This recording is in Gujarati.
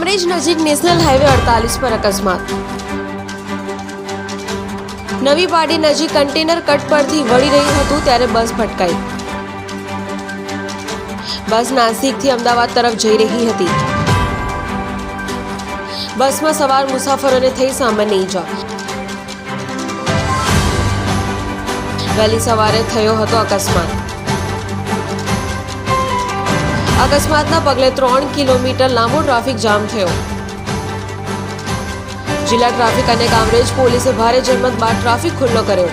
કામરેજ નજીક નેશનલ હાઈવે 48 પર અકસ્માત। નવી પાડી નજીક કન્ટેનર કટ પરથી વળી રહ્યું હતું ત્યારે બસ ભટકાઈ। બસ નાસિકથી અમદાવાદ તરફ જઈ રહી હતી। બસમાં સવાર મુસાફરોને થઈ સામાન્ય ઈજા। વહેલી સવારે થયો હતો અકસ્માત। અકસ્માતના પગલે 3 કિલોમીટર લાંબો ટ્રાફિક જામ થયો। જિલ્લા ટ્રાફિક અને કામરેજ પોલીસે ભારે જહેમત બાદ ટ્રાફિક ખુલ્લો કર્યો।